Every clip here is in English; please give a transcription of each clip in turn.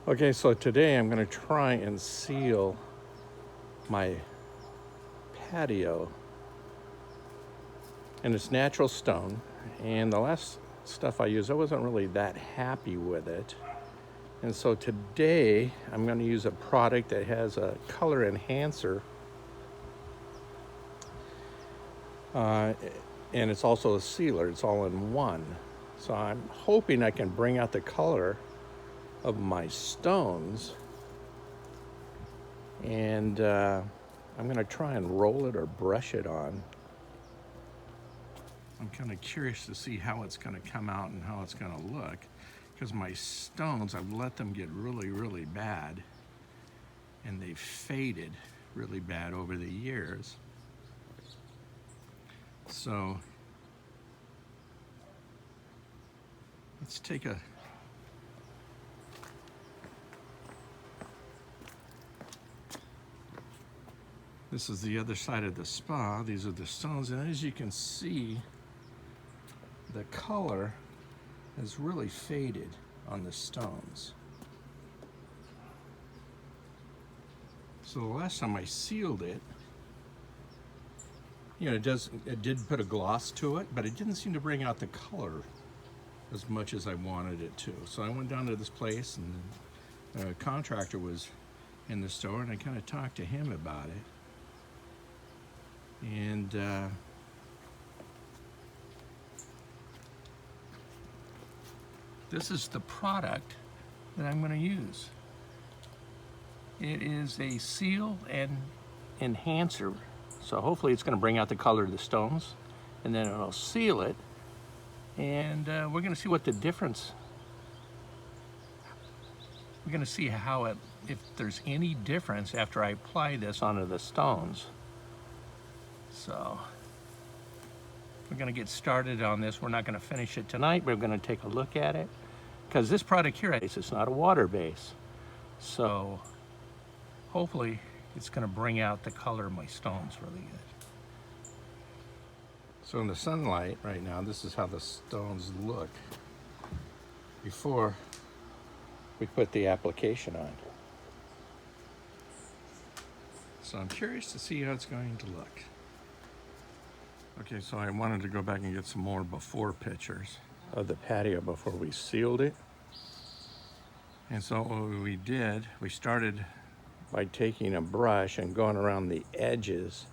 Okay, so today I'm going to try and seal my patio, and it's natural stone. And the last stuff I used, I wasn't really that happy with it. And so today I'm going to use a product that has a color enhancer, and it's also a sealer. It's all in one. So I'm hoping I can bring out the color of my stones, and I'm going to try and roll it or brush it on. I'm kind of curious to see how it's going to come out and how it's going to look, because my stones, I've let them get really, really bad, and they've faded really bad over the years. So let's take a this is the other side of the spa. These are the stones, and as you can see, the color has really faded on the stones. So the last time I sealed it, you know, it did put a gloss to it, but it didn't seem to bring out the color as much as I wanted it to. So I went down to this place, and the contractor was in the store, and I kind of talked to him about it. And this is the product that I'm going to use. It is a seal and enhancer. So hopefully it's going to bring out the color of the stones, and then it'll seal it. And we're going to see what the difference. We're going to see how if there's any difference after I apply this onto the stones. So we're going to get started on this. We're not going to finish it tonight. We're going to take a look at it, because this product here, it's not a water base. So hopefully it's going to bring out the color of my stones really good. So in the sunlight right now, this is how the stones look before we put the application on. So I'm curious to see how it's going to look. Okay, so I wanted to go back and get some more before pictures of the patio before we sealed it. And so what we did, we started by taking a brush and going around the edges,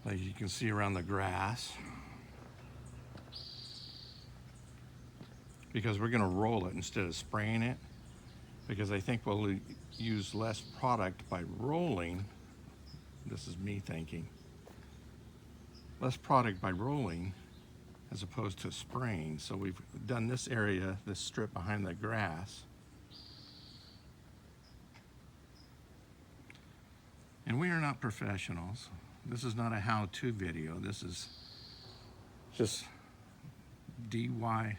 like you can see around the grass, because we're going to roll it instead of spraying it, because I think we'll use less product by rolling. This is me thinking. Less product by rolling as opposed to spraying. So we've done this area, this strip behind the grass. And we are not professionals. This is not a how-to video. This is just DIY.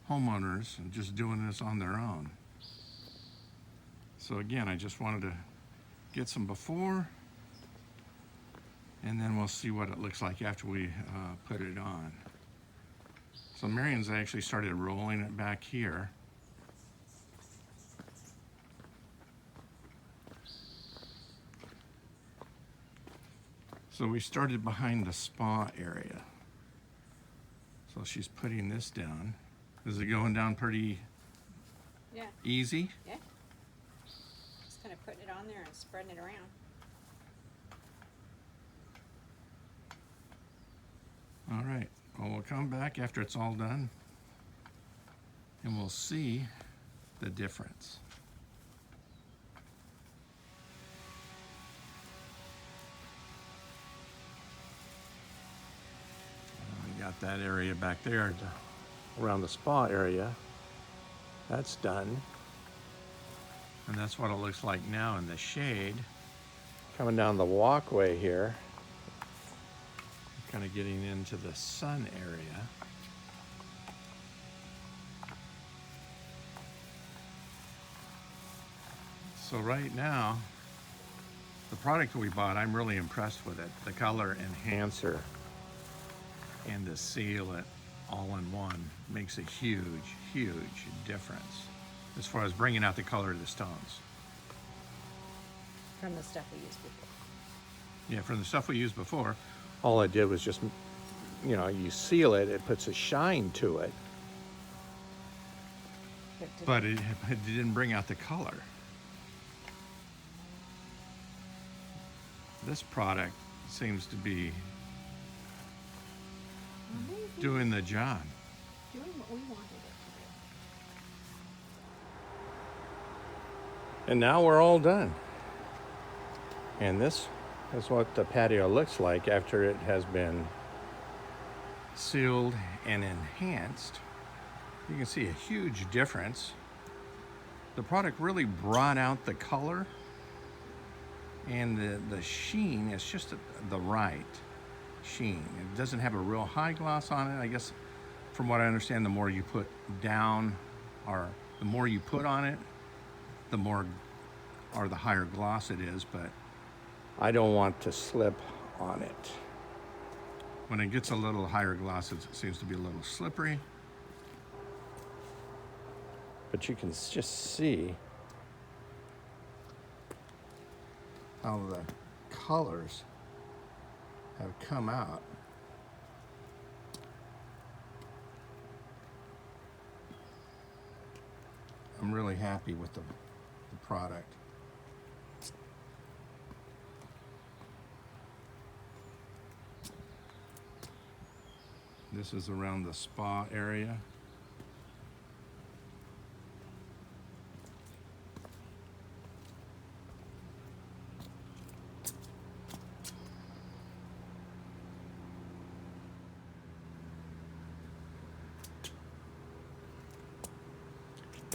Homeowners and just doing this on their own. So again, I just wanted to get some before, and then we'll see what it looks like after we put it on. So Marion's actually started rolling it back here. So we started behind the spa area. So she's putting this down. Is it going down pretty easy? Yeah. Just kind of putting it on there and spreading it around. All right, well, we'll come back after it's all done, and we'll see the difference. We got that area back there around the spa area. That's done. And that's what it looks like now in the shade. Coming down the walkway here, kind of getting into the sun area. So right now, the product we bought, I'm really impressed with it. The color enhancer and the sealant all in one makes a huge, huge difference as far as bringing out the color of the stones. From the stuff we used before. Yeah, from the stuff we used before, all it did was just, you know, you seal it, it puts a shine to it, but it didn't bring out the color. This product seems to be doing the job. Doing what we wanted it to And now we're all done. And this is what the patio looks like after it has been sealed and enhanced. You can see a huge difference. The product really brought out the color, and the sheen is just the right sheen. It doesn't have a real high gloss on it. I guess from what I understand, the more you put down, or the more you put on it, the more or the higher gloss it is, but I don't want to slip on it. When it gets a little higher gloss, it seems to be a little slippery. But you can just see how the colors have come out. I'm really happy with the product. This is around the spa area.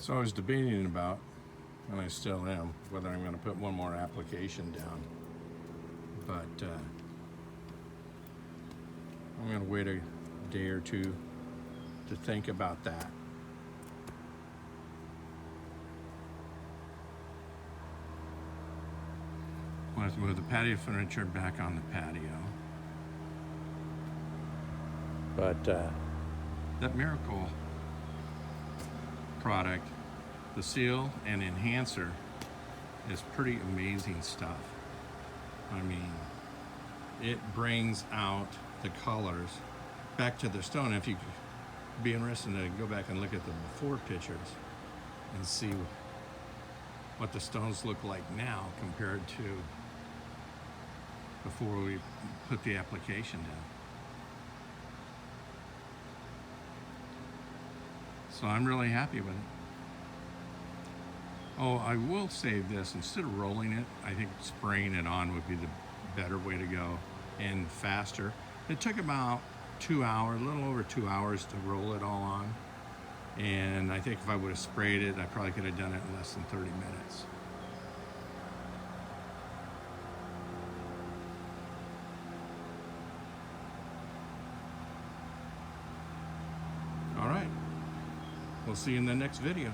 So I was debating about, and I still am, whether I'm going to put one more application down. But I'm going to wait a day or two to think about that. I'm going to move the patio furniture back on the patio. But that Miracle product, the seal and enhancer, is pretty amazing stuff. I mean, it brings out the colors back to the stone. If you be interested to go back and look at the before pictures and see what the stones look like now compared to before we put the application down. So I'm really happy with it. Oh, I will say this, instead of rolling it, I think spraying it on would be the better way to go and faster. It took about 2 hours, a little over 2 hours to roll it all on. And I think if I would have sprayed it, I probably could have done it in less than 30 minutes. All right, we'll see you in the next video.